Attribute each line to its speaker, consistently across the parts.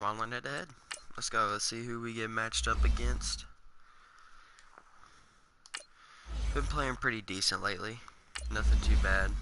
Speaker 1: Rolling it ahead. Let's go. Let's see who we get matched up against. Been playing pretty decent lately. Nothing too bad.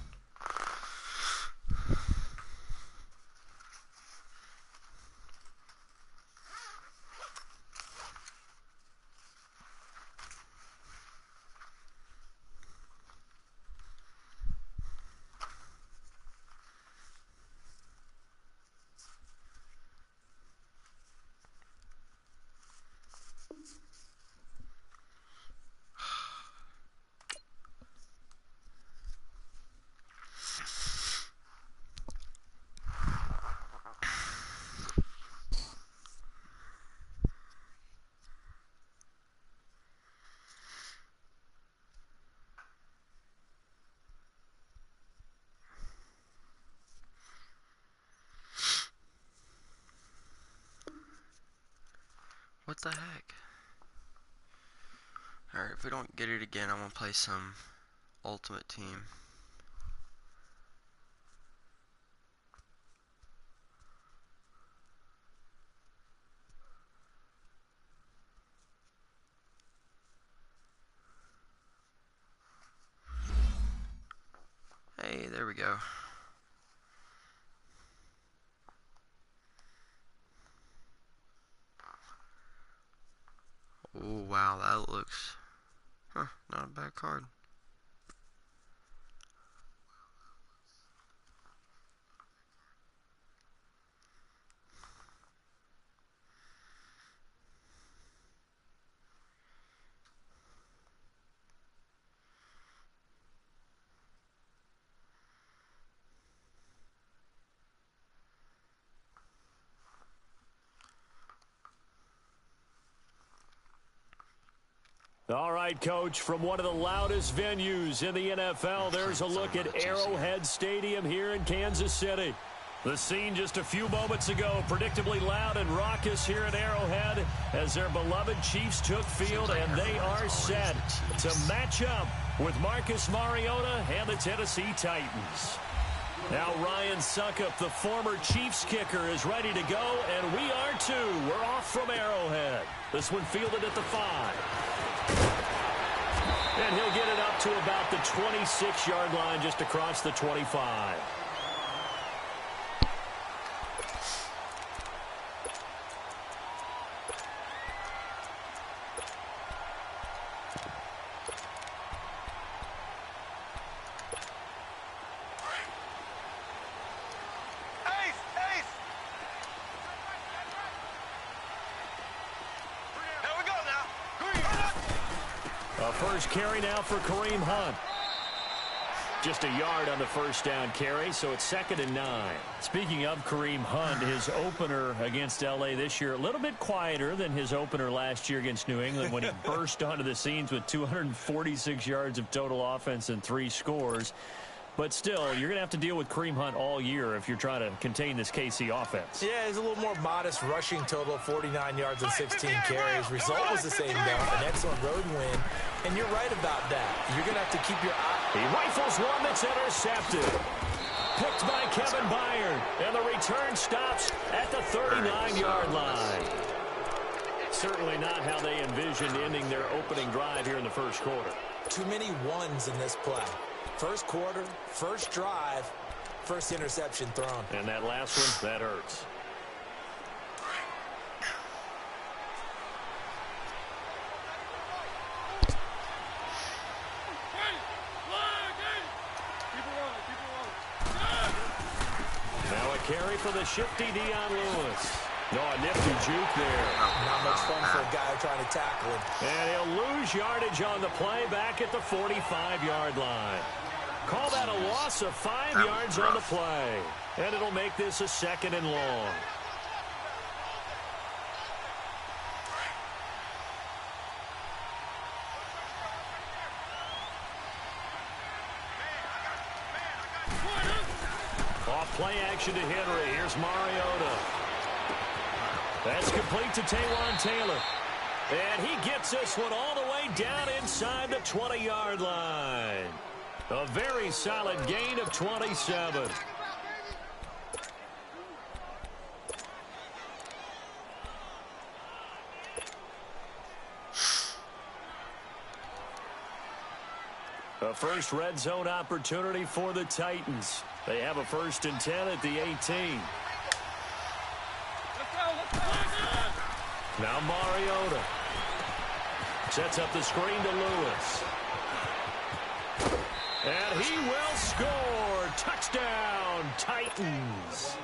Speaker 1: What the heck? Alright, if we don't get it again, I'm gonna play some Ultimate Team. Hey, there we go. Oh, wow, that looks... not a bad card.
Speaker 2: All right, Coach, from one of the loudest venues in the NFL, there's a look at Arrowhead Stadium here in Kansas City. The scene just a few moments ago, predictably loud and raucous here at Arrowhead as their beloved Chiefs took field, and they are set to match up with Marcus Mariota and the Tennessee Titans. Now Ryan Suckup, the former Chiefs kicker, is ready to go, and we are too. We're off from Arrowhead. This one fielded at the 5. And he'll get it up to about the 26-yard line, just across the 25. First carry now for Kareem Hunt. Just a yard on the first down carry, so it's 2nd and 9. Speaking of Kareem Hunt, his opener against L.A. this year, a little bit quieter than his opener last year against New England when he burst onto the scenes with 246 yards of total offense and 3 scores. But still, you're going to have to deal with Kareem Hunt all year if you're trying to contain this KC offense.
Speaker 3: Yeah, he's a little more modest rushing total, 49 yards and 16 carries. Result was the same, though, an excellent road win. And you're right about that. You're going to have to keep your eye.
Speaker 2: He rifles one that's intercepted. Picked by Kevin Byard. And the return stops at the 39-yard line. Certainly not how they envisioned ending their opening drive here in the first quarter.
Speaker 3: Too many ones in this play. First quarter, first drive, first interception thrown.
Speaker 2: And that last one, that hurts. Now a carry for the shifty Dion Lewis. No, a nifty juke there.
Speaker 3: Not much fun for a guy trying to tackle him.
Speaker 2: And he'll lose yardage on the play back at the 45-yard line. Call that a loss of 5 yards on the play. And it'll make this a 2nd and long. Off play action to Henry. Here's Mariota. That's complete to Taywan Taylor. And he gets this one all the way down inside the 20-yard line. A very solid gain of 27. A first red zone opportunity for the Titans. They have a 1st and 10 at the 18. Now Mariota sets up the screen to Lewis. And he will score. Touchdown, Titans.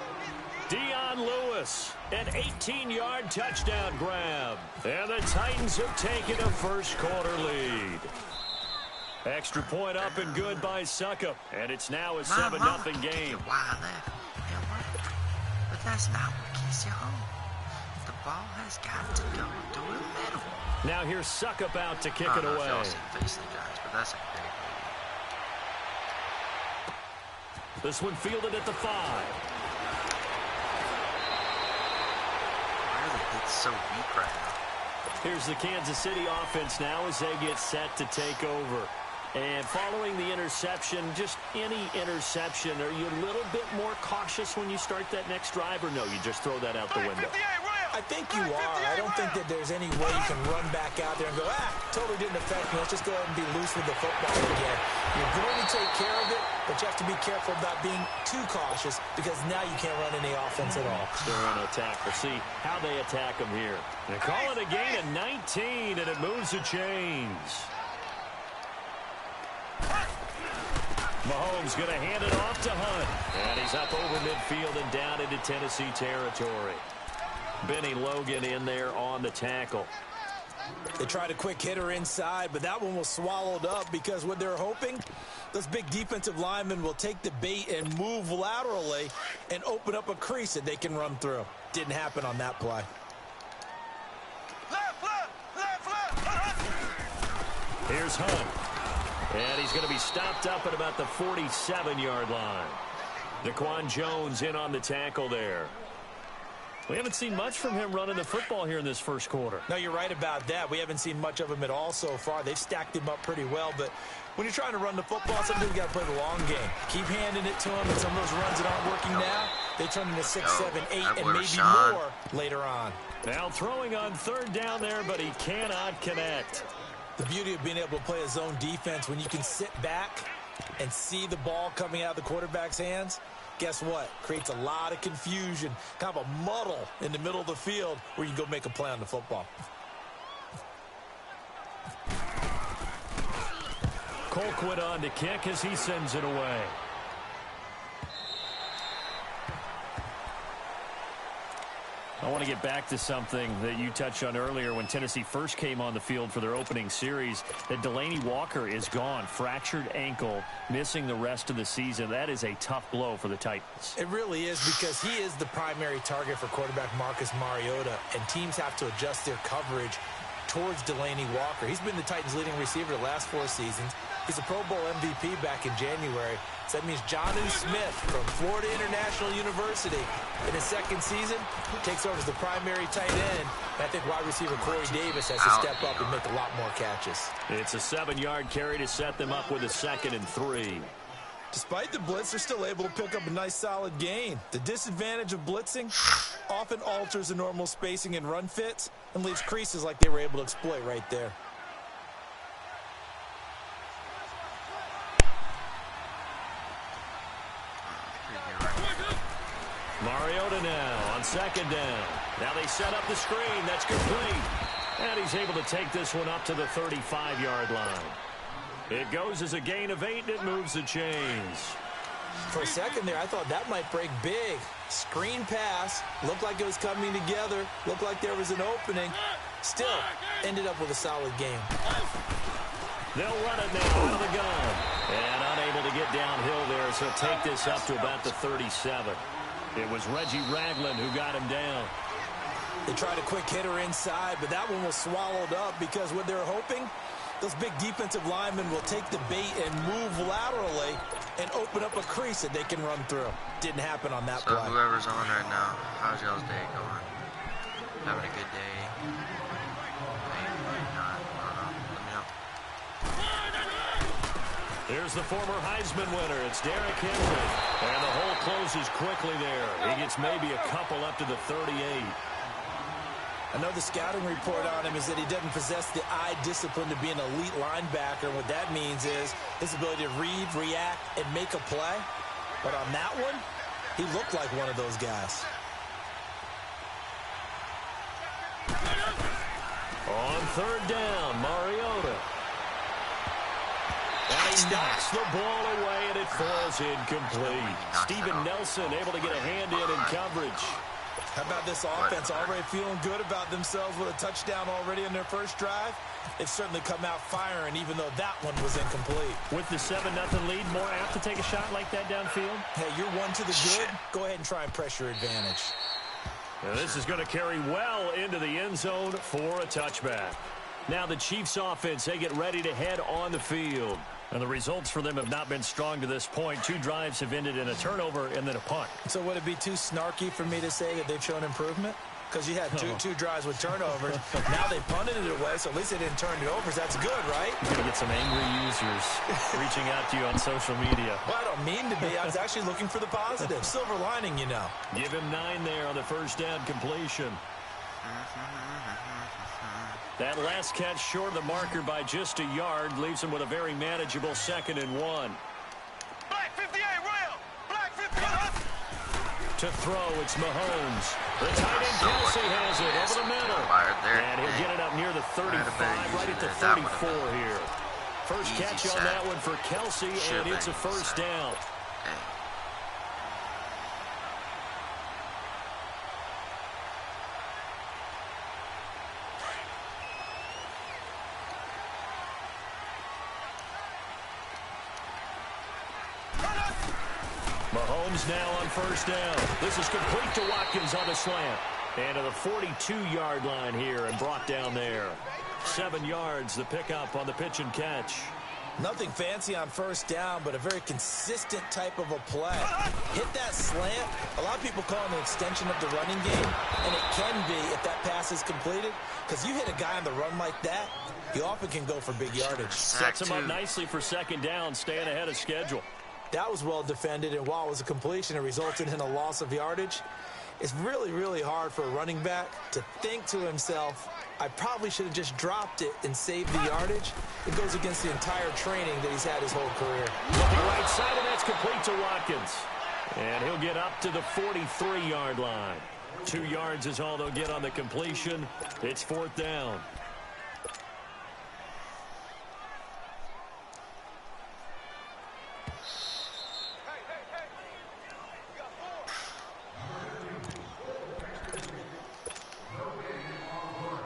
Speaker 2: Dion Lewis, an 18-yard touchdown grab. And the Titans have taken a first-quarter lead. Extra point up and good by Suckup. And it's now a 7-0 game.
Speaker 1: Wide left. But that's not what keeps you home. The ball has got to go through the middle.
Speaker 2: Now here's Suckup out to kick it away.
Speaker 1: Face the Giants, but that's a big lead.
Speaker 2: This one fielded at the 5.
Speaker 1: It's so weak right now.
Speaker 2: Here's the Kansas City offense now as they get set to take over. And following the interception, just any interception, are you a little bit more cautious when you start that next drive, or no, you just throw that out the window?
Speaker 3: I think you are. I don't think that there's any way you can run back out there and go, totally didn't affect me. Let's just go ahead and be loose with the football again. You're going to take care of it, but you have to be careful about being too cautious because now you can't run any offense at all.
Speaker 2: They're on attack. We'll see how they attack them here. They call it a gain of 19, and it moves the chains. Mahomes going to hand it off to Hunt. And he's up over midfield and down into Tennessee territory. Benny Logan in there on the tackle.
Speaker 3: They tried a quick hitter inside, but that one was swallowed up because what they're hoping, those big defensive linemen will take the bait and move laterally and open up a crease that they can run through. Didn't happen on that play.
Speaker 2: Here's Hunt. And he's going to be stopped up at about the 47-yard line. Daquan Jones in on the tackle there. We haven't seen much from him running the football here in this first quarter.
Speaker 3: No, you're right about that. We haven't seen much of him at all so far. They've stacked him up pretty well, but when you're trying to run the football, sometimes you got to play the long game. Keep handing it to him, and some of those runs that aren't working now, they turn into 6, 7, 8, and maybe more later on.
Speaker 2: Now throwing on 3rd down there, but he cannot connect.
Speaker 3: The beauty of being able to play a zone defense when you can sit back and see the ball coming out of the quarterback's hands, guess what? Creates a lot of confusion, kind of a muddle in the middle of the field where you can go make a play on the football.
Speaker 2: Colquitt on to kick as he sends it away. I want to get back to something that you touched on earlier when Tennessee first came on the field for their opening series, that Delaney Walker is gone, fractured ankle, missing the rest of the season. That is a tough blow for the Titans.
Speaker 3: It really is because he is the primary target for quarterback Marcus Mariota, and teams have to adjust their coverage towards Delaney Walker. He's been the Titans' leading receiver the last 4 seasons. He's a Pro Bowl MVP back in January. So that means Jonnu Smith from Florida International University in his 2nd season takes over as the primary tight end. And I think wide receiver Corey Davis has to step up and make a lot more catches.
Speaker 2: It's a 7-yard carry to set them up with a 2nd and 3.
Speaker 3: Despite the blitz, they're still able to pick up a nice solid gain. The disadvantage of blitzing often alters the normal spacing and run fits and leaves creases like they were able to exploit right there.
Speaker 2: Mariota now on 2nd down. Now they set up the screen. That's complete. And he's able to take this one up to the 35-yard line. It goes as a gain of 8, and it moves the chains.
Speaker 3: For a second there, I thought that might break big. Screen pass. Looked like it was coming together. Looked like there was an opening. Still, ended up with a solid game.
Speaker 2: They'll run it now out of the gun. And unable to get downhill there, so take this up to about the 37. It was Reggie Ragland who got him down.
Speaker 3: They tried a quick hitter inside, but that one was swallowed up because what they're hoping, those big defensive linemen will take the bait and move laterally and open up a crease that they can run through. Didn't happen on that play.
Speaker 1: So whoever's on right now, how's y'all's day going? Having a good day? Maybe not. I don't know. Let me know.
Speaker 2: Here's the former Heisman winner. It's Derrick Henry. And the hole closes quickly there. He gets maybe a couple up to the 38.
Speaker 3: I know the scouting report on him is that he doesn't possess the eye discipline to be an elite linebacker. And what that means is his ability to read, react, and make a play. But on that one, he looked like one of those guys.
Speaker 2: On third down, Mariota. And he knocks the ball away, and it falls incomplete. Steven Nelson able to get a hand in coverage.
Speaker 3: How about this offense already feeling good about themselves with a touchdown already in their first drive? They've certainly come out firing, even though that one was incomplete.
Speaker 2: With the 7-0 lead, more apt to take a shot like that downfield?
Speaker 3: Hey, you're one to the good. Go ahead and try and press your advantage.
Speaker 2: Now this is going to carry well into the end zone for a touchback. Now the Chiefs offense, they get ready to head on the field. And the results for them have not been strong to this point. 2 drives have ended in a turnover and then a punt.
Speaker 3: So would it be too snarky for me to say that they've shown improvement? Because you had two drives with turnovers. Now they punted it away, so at least they didn't turn it over. So that's good, right?
Speaker 2: You're going to get some angry users reaching out to you on social media.
Speaker 3: Well, I don't mean to be. I was actually looking for the positive. Silver lining, you know.
Speaker 2: Give him 9 there on the first down completion. That last catch short of the marker by just a yard leaves him with a very manageable 2nd and 1.
Speaker 4: Black 58 rail! Black 58!
Speaker 2: To throw, it's Mahomes. The tight end Kelsey has it over the middle. And he'll get it up near the 35, right at the 34 here. First catch on that one for Kelsey, and it's a first down. Mahomes now on first down. This is complete to Watkins on the slant. And to the 42-yard line here and brought down there. 7 yards, the pickup on the pitch and catch.
Speaker 3: Nothing fancy on first down, but a very consistent type of a play. Hit that slant. A lot of people call it an extension of the running game, and it can be if that pass is completed, because you hit a guy on the run like that, you often can go for big yardage.
Speaker 2: Sets him up nicely for second down, staying ahead of schedule.
Speaker 3: That was well defended, and while it was a completion, it resulted in a loss of yardage. It's really, really hard for a running back to think to himself, I probably should have just dropped it and saved the yardage. It goes against the entire training that he's had his whole career.
Speaker 2: Looking right side, and that's complete to Watkins. And he'll get up to the 43-yard line. 2 yards is all they'll get on the completion. It's 4th down.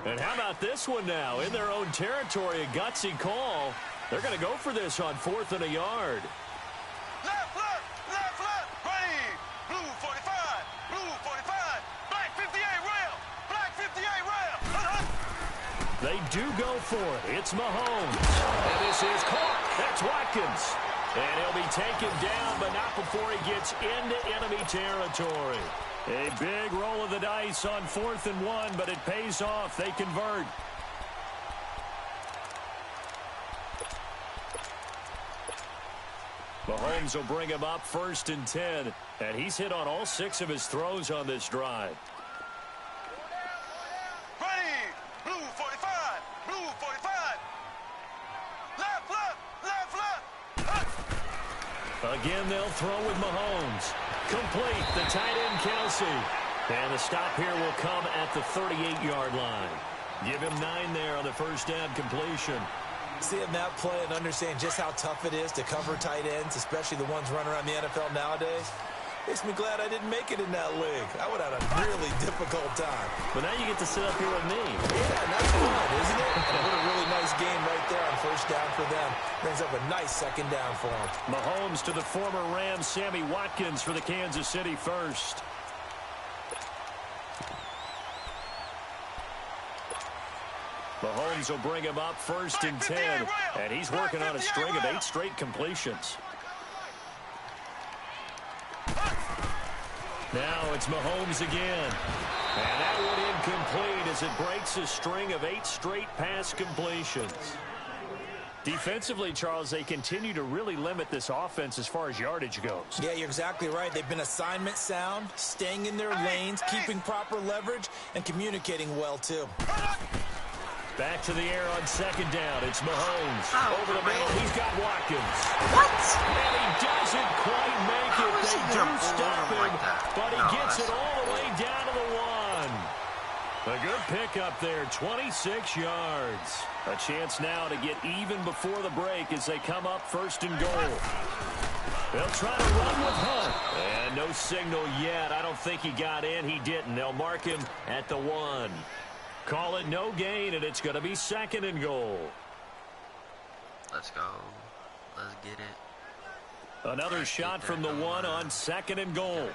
Speaker 2: And how about this one now? In their own territory, a gutsy call. They're going to go for this on 4th and a yard.
Speaker 4: Left, ready! Blue 45, blue 45, black 58 rail, black 58 rail.
Speaker 2: They do go for it. It's Mahomes. And this is caught. That's Watkins. And he'll be taken down, but not before he gets into enemy territory. A big roll of the dice on 4th and 1, but it pays off. They convert. Mahomes will bring him up 1st and 10, and he's hit on all 6 of his throws on this drive.
Speaker 4: Ready! Blue 45, blue 45. Left.
Speaker 2: Again, they'll throw with Mahomes. Complete, the tight end Kelsey. And the stop here will come at the 38-yard line. Give him 9 there on the first down completion.
Speaker 3: Seeing that play and understanding just how tough it is to cover tight ends, especially the ones running around the NFL nowadays, makes me glad I didn't make it in that league. I would have had a really difficult time.
Speaker 2: But now you get to sit up here with me.
Speaker 3: Yeah, and that's fun, isn't it? And what a really nice game right there on first down for them. Brings up a nice second down for them.
Speaker 2: Mahomes to the former Rams, Sammy Watkins for the Kansas City first. Mahomes will bring him up 1st and 10, and he's working on a string of 8 straight completions. Now it's Mahomes again. And that one incomplete as it breaks a string of 8 straight pass completions. Defensively, Charles, they continue to really limit this offense as far as yardage goes.
Speaker 3: Yeah, you're exactly right. They've been assignment sound, staying in their lanes, keeping proper leverage, and communicating well, too.
Speaker 2: Back to the air on second down. It's Mahomes. Over the middle, he's got Watkins.
Speaker 1: What?
Speaker 2: And he doesn't quite make it.
Speaker 1: How is
Speaker 2: They
Speaker 1: he
Speaker 2: do
Speaker 1: gonna
Speaker 2: stop him,
Speaker 1: like that?
Speaker 2: but he
Speaker 1: No,
Speaker 2: gets it
Speaker 1: that's
Speaker 2: all the way down to the 1. A good pickup there, 26 yards. A chance now to get even before the break as they come up first and goal. They'll try to run with Hunt. And no signal yet. I don't think he got in. He didn't. They'll mark him at the 1. Call it no gain, and it's going to be second and goal.
Speaker 1: Let's go. Let's get it.
Speaker 2: Another shot from the 1 on second and goal.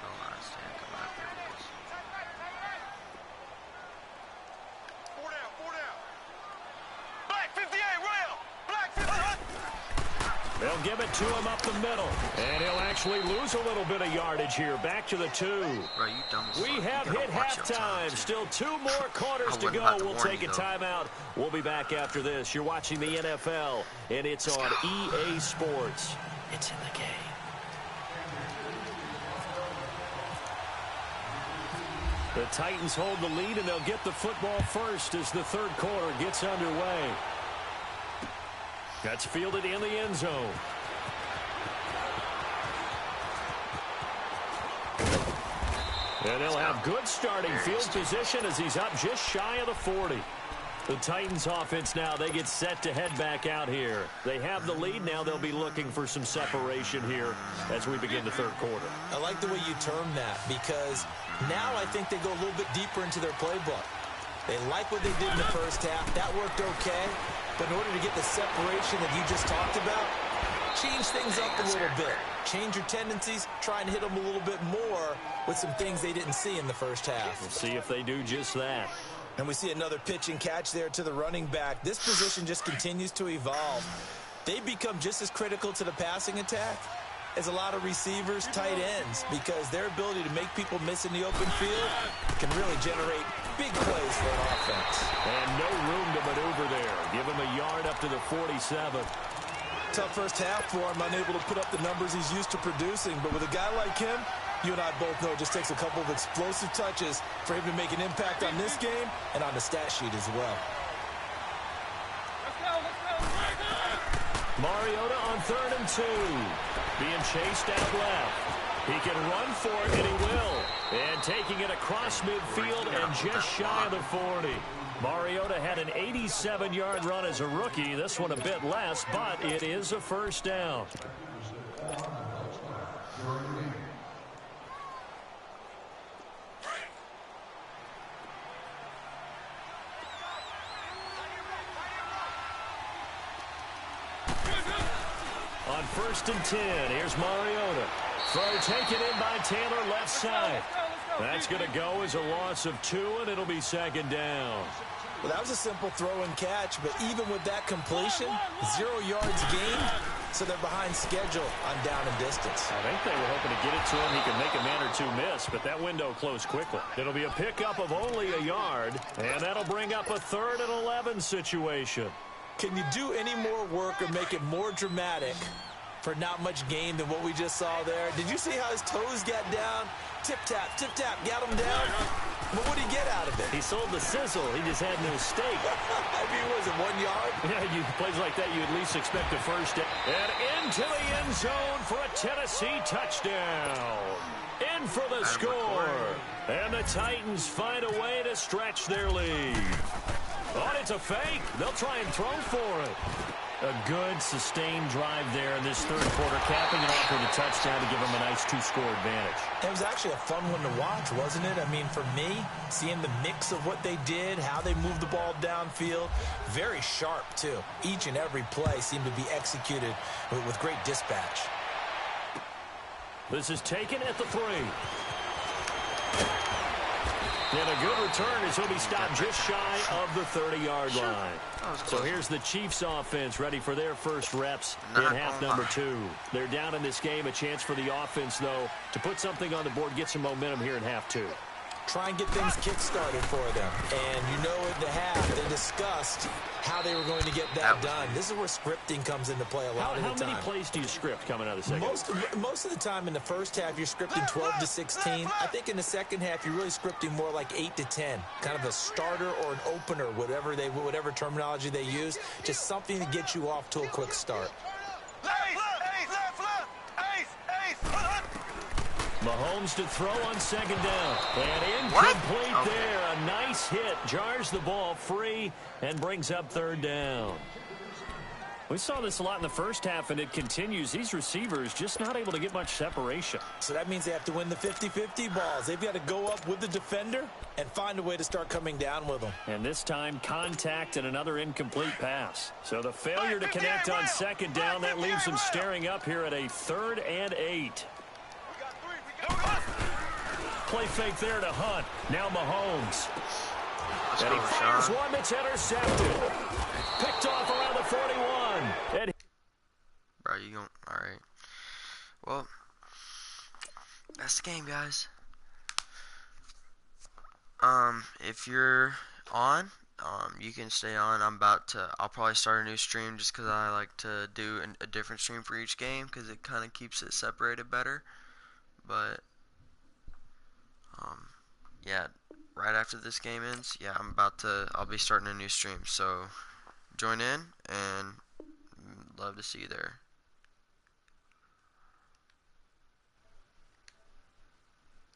Speaker 2: They'll give it to him up the middle. And he'll actually lose a little bit of yardage here. Back to the 2.
Speaker 1: Bro, you dumb as
Speaker 2: We
Speaker 1: fuck.
Speaker 2: have
Speaker 1: You gotta
Speaker 2: hit
Speaker 1: watch your
Speaker 2: halftime.
Speaker 1: time, too.
Speaker 2: Still 2 more quarters
Speaker 1: I
Speaker 2: to
Speaker 1: wasn't
Speaker 2: go.
Speaker 1: about to
Speaker 2: We'll
Speaker 1: warn
Speaker 2: take
Speaker 1: you,
Speaker 2: a
Speaker 1: though.
Speaker 2: timeout. We'll be back after this. You're watching the NFL, and it's on EA Sports.
Speaker 1: It's in the game.
Speaker 2: The Titans hold the lead, and they'll get the football first as the third quarter gets underway. That's fielded in the end zone. And they'll have good starting field position as he's up just shy of the 40. The Titans offense now, they get set to head back out here. They have the lead. Now they'll be looking for some separation here as we begin the third quarter.
Speaker 3: I like the way you term that because now I think they go a little bit deeper into their playbook. They like what they did in the first half. That worked okay. But in order to get the separation that you just talked about, change things up a little bit. Change your tendencies. Try and hit them a little bit more with some things they didn't see in the first half.
Speaker 2: We'll see if they do just that.
Speaker 3: And we see another pitch and catch there to the running back. This position just continues to evolve. They become just as critical to the passing attack as a lot of receivers, tight ends, because their ability to make people miss in the open field can really generate big plays for an offense.
Speaker 2: And no room to maneuver there. Give him a yard up to the 47.
Speaker 3: Tough first half for him, unable to put up the numbers he's used to producing. But with a guy like him, you and I both know it just takes a couple of explosive touches for him to make an impact on this game and on the stat sheet as well.
Speaker 2: Mariota on 3rd and 2. Being chased out left. He can run for it, and he will. And taking it across midfield and just shy of the 40. Mariota had an 87-yard run as a rookie. This one a bit less, but it is a first down. On 1st and 10, here's Mariota. Throw taken in by Taylor, left side. That's going to go as a loss of 2, and it'll be second down.
Speaker 3: Well, that was a simple throw and catch, but even with that completion, 0 yards gained, so they're behind schedule on down and distance.
Speaker 2: I think they were hoping to get it to him. He could make a man or two miss, but that window closed quickly. It'll be a pickup of only a yard, and that'll bring up a 3rd and 11 situation.
Speaker 3: Can you do any more work or make it more dramatic for not much gain than what we just saw there? Did you see how his toes got down? Tip-tap, got him down. But what did he get out of it?
Speaker 2: He sold the sizzle. He just had no steak.
Speaker 3: I mean, was it 1 yard?
Speaker 2: Yeah, plays like that, you at least expect a first down. And into the end zone for a Tennessee touchdown. In for the score. And the Titans find a way to stretch their lead. Oh, it's a fake. They'll try and throw for it. A good, sustained drive there in this third quarter, capping it off with a touchdown to give them a nice 2-score advantage.
Speaker 3: It was actually a fun one to watch, wasn't it? I mean, for me, seeing the mix of what they did, how they moved the ball downfield, very sharp, too. Each and every play seemed to be executed with great dispatch.
Speaker 2: This is taken at the 3. And a good return as he'll be stopped just shy of the 30-yard line. So here's the Chiefs offense ready for their first reps in half number 2. They're down in this game. A chance for the offense, though, to put something on the board, get some momentum here in half 2.
Speaker 3: Try and get things kick-started for them. And you know at the half, they discussed how they were going to get that done. This is where scripting comes into play a lot of the time.
Speaker 2: How many plays do you script coming out of the second?
Speaker 3: Most of the time in the first half, you're scripting 12 to 16. I think in the second half, you're really scripting more like 8 to 10. Kind of a starter or an opener, whatever terminology they use. Just something to get you off to a quick start.
Speaker 2: Mahomes to throw on second down. And incomplete there. A nice hit. Jars the ball free and brings up third down. We saw this a lot in the first half, and it continues. These receivers just not able to get much separation.
Speaker 3: So that means they have to win the 50-50 balls. They've got to go up with the defender and find a way to start coming down with them.
Speaker 2: And this time, contact and another incomplete pass. So the failure to connect on second down, that leaves them staring up here at a 3rd and 8. Play fake there to Hunt. Now Mahomes. And he fires one that's intercepted. Picked off around the 41. And
Speaker 1: bro, you going all right? Well, that's the game, guys. If you're on, you can stay on. I'll probably start a new stream just because I like to do a different stream for each game because it kind of keeps it separated better. But yeah, right after this game ends, yeah, I'll be starting a new stream. So join in and love to see you there.